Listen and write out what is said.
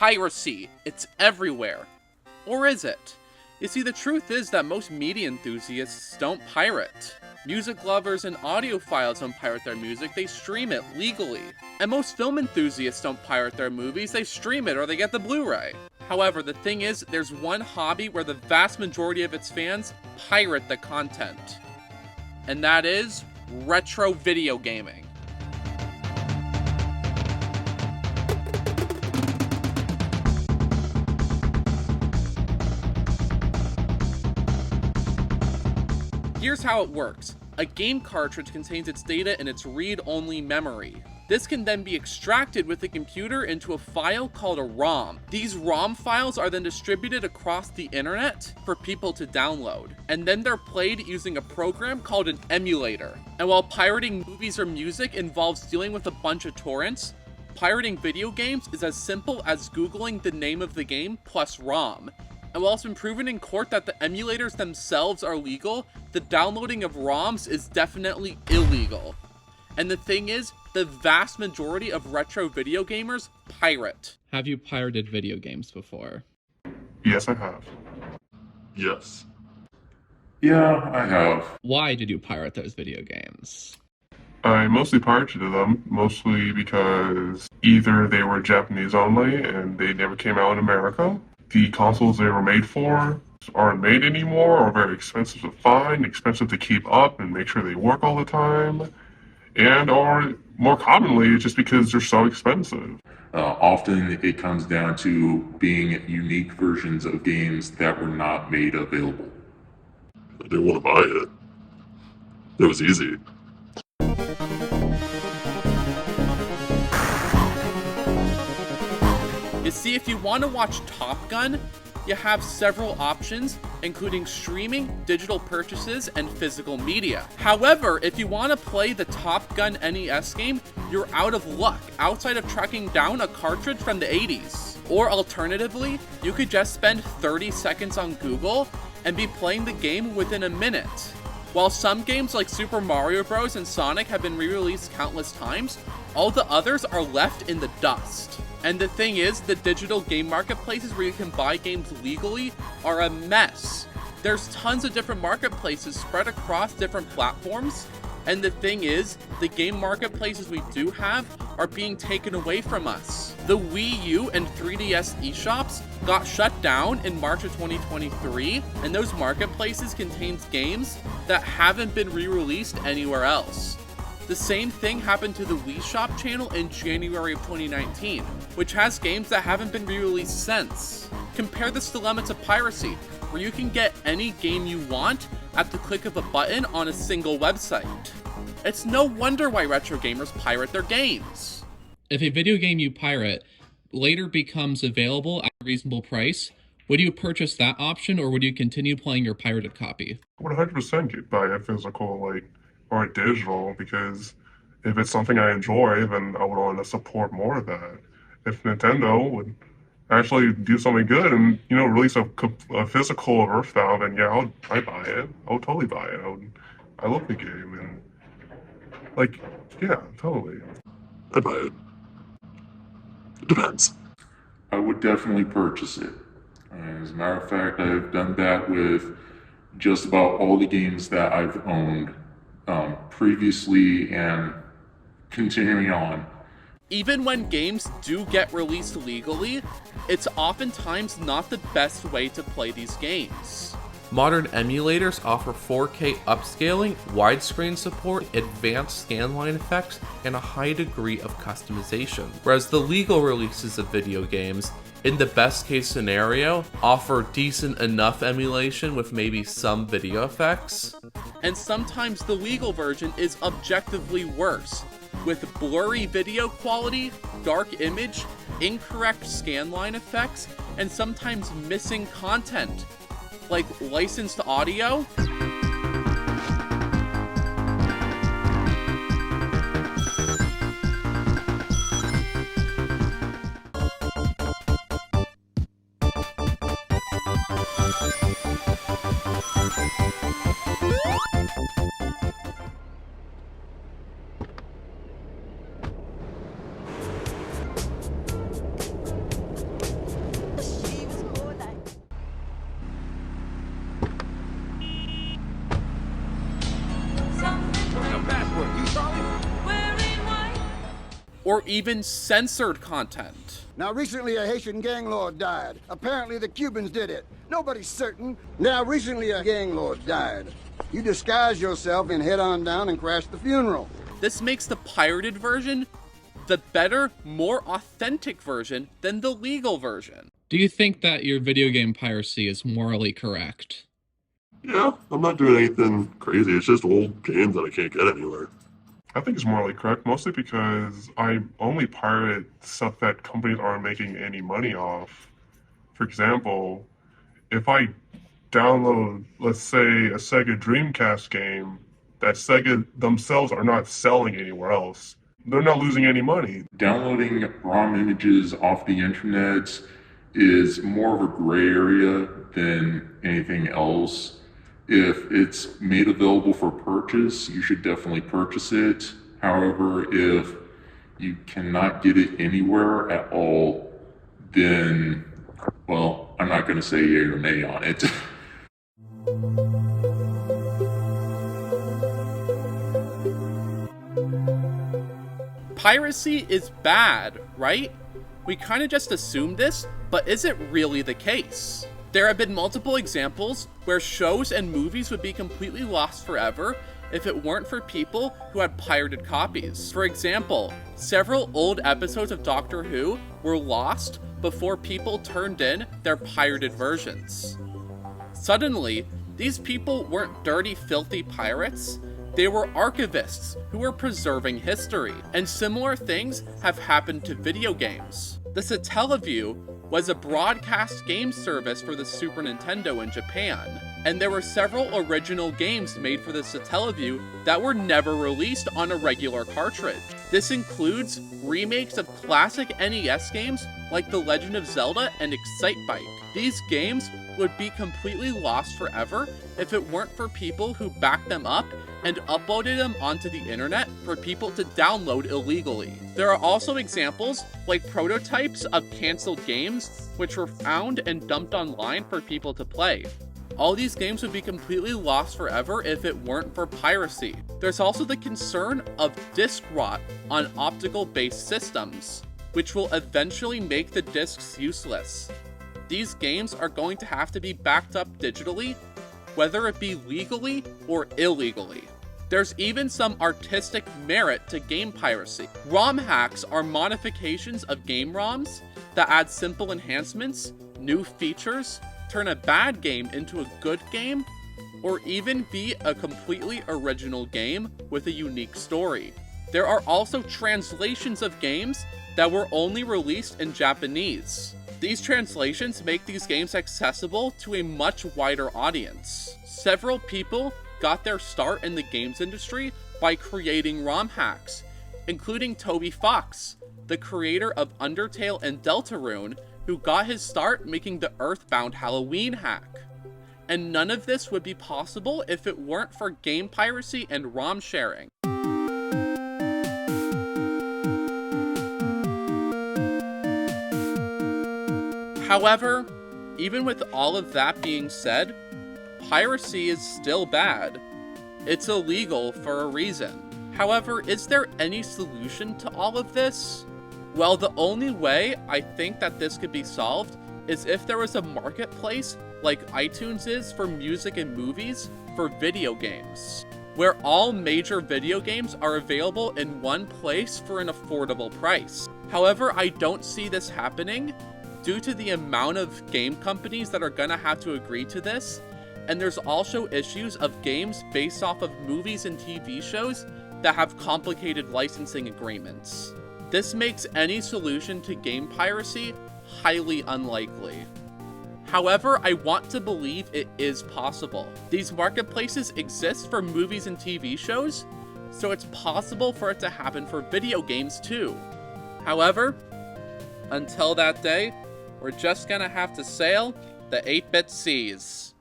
piracy. It's everywhere. Or is it? You see, the truth is that most media enthusiasts don't pirate. Music lovers and audiophiles don't pirate their music, they stream it legally. And most film enthusiasts don't pirate their movies, they stream it or they get the Blu-ray. However, the thing is, there's one hobby where the vast majority of its fans pirate the content. And that is retro video gaming. Here's how it works. A game cartridge contains its data in its read-only memory. This can then be extracted with the computer into a file called a ROM. These ROM files are then distributed across the internet for people to download. And then they're played using a program called an emulator. And while pirating movies or music involves dealing with a bunch of torrents, pirating video games is as simple as Googling the name of the game plus ROM. And while it's been proven in court that the emulators themselves are legal, the downloading of ROMs is definitely illegal. And the thing is, the vast majority of retro video gamers pirate. Have you pirated video games before? Yes, I have. Yes. Yeah, I have. Why did you pirate those video games? I mostly pirated them, mostly because either they were Japanese only and they never came out in America, the consoles they were made for aren't made anymore, or very expensive to find, expensive to keep up and make sure they work all the time, and or more commonly, it's just because they're so expensive. Often it comes down to being unique versions of games that were not made available. I didn't want to buy it. It was easy. You see, if you want to watch Top Gun, you have several options, including streaming, digital purchases, and physical media. However, if you want to play the Top Gun NES game, you're out of luck outside of tracking down a cartridge from the 80s. Or alternatively, you could just spend 30 seconds on Google and be playing the game within a minute. While some games like Super Mario Bros. And Sonic have been re-released countless times, all the others are left in the dust. And the thing is, the digital game marketplaces where you can buy games legally are a mess. There's tons of different marketplaces spread across different platforms, and the thing is, the game marketplaces we do have are being taken away from us. The Wii U and 3DS eShops got shut down in March of 2023, and those marketplaces contains games that haven't been re-released anywhere else. The same thing happened to the Wii Shop channel in January of 2019, which has games that haven't been re-released since. Compare this dilemma to piracy, where you can get any game you want at the click of a button on a single website. It's no wonder why retro gamers pirate their games. If a video game you pirate later becomes available at a reasonable price, would you purchase that option or would you continue playing your pirated copy? I would 100% buy a physical, or a digital, because if it's something I enjoy, then I would want to support more of that. If Nintendo would actually do something good and, release a physical Earthbound, then yeah, I'd buy it. I would totally buy it. I love the game, and, yeah, totally. I'd buy it. It depends. I would definitely purchase it. As a matter of fact, I've done that with just about all the games that I've owned previously and continuing on. Even when games do get released legally, it's oftentimes not the best way to play these games. Modern emulators offer 4K upscaling, widescreen support, advanced scanline effects, and a high degree of customization. Whereas the legal releases of video games, in the best case scenario, offer decent enough emulation with maybe some video effects. And sometimes the legal version is objectively worse, with blurry video quality, dark image, incorrect scanline effects, and sometimes missing content, like licensed audio. or even censored content. Now, recently a Haitian gang lord died. Apparently the Cubans did it. Nobody's certain. Now, recently a gang lord died. You disguise yourself and head on down and crash the funeral. This makes the pirated version the better, more authentic version than the legal version. Do you think that your video game piracy is morally correct? Yeah, I'm not doing anything crazy. It's just old games that I can't get anywhere. I think it's morally correct, mostly because I only pirate stuff that companies aren't making any money off. For example, if I download, let's say, a Sega Dreamcast game that Sega themselves are not selling anywhere else, they're not losing any money. Downloading ROM images off the internet is more of a gray area than anything else. If it's made available for purchase, you should definitely purchase it. However, if you cannot get it anywhere at all, then, well, I'm not going to say yay or nay on it. Piracy is bad, right? We kind of just assumed this, but is it really the case? There have been multiple examples where shows and movies would be completely lost forever if it weren't for people who had pirated copies. For example, several old episodes of Doctor Who were lost before people turned in their pirated versions. Suddenly, these people weren't dirty, filthy pirates. They were archivists who were preserving history. And similar things have happened to video games. The Satellaview was a broadcast game service for the Super Nintendo in Japan, and there were several original games made for the Satellaview that were never released on a regular cartridge. This includes remakes of classic NES games like The Legend of Zelda and Excitebike. These games would be completely lost forever if it weren't for people who backed them up and uploaded them onto the internet for people to download illegally. There are also examples like prototypes of canceled games which were found and dumped online for people to play. All these games would be completely lost forever if it weren't for piracy. There's also the concern of disk rot on optical-based systems, which will eventually make the disks useless. These games are going to have to be backed up digitally, whether it be legally or illegally. There's even some artistic merit to game piracy. ROM hacks are modifications of game ROMs that add simple enhancements, new features, turn a bad game into a good game, or even be a completely original game with a unique story. There are also translations of games that were only released in Japanese. These translations make these games accessible to a much wider audience. Several people got their start in the games industry by creating ROM hacks, including Toby Fox, the creator of Undertale and Deltarune, who got his start making the Earthbound Halloween hack. And none of this would be possible if it weren't for game piracy and ROM sharing. However, even with all of that being said, piracy is still bad. It's illegal for a reason. However, is there any solution to all of this? Well, the only way I think that this could be solved is if there was a marketplace like iTunes is for music and movies for video games, where all major video games are available in one place for an affordable price. However, I don't see this happening due to the amount of game companies that are gonna have to agree to this, and there's also issues of games based off of movies and TV shows that have complicated licensing agreements. This makes any solution to game piracy highly unlikely. However, I want to believe it is possible. These marketplaces exist for movies and TV shows, so it's possible for it to happen for video games too. However, until that day, we're just gonna have to sail the 8-bit seas.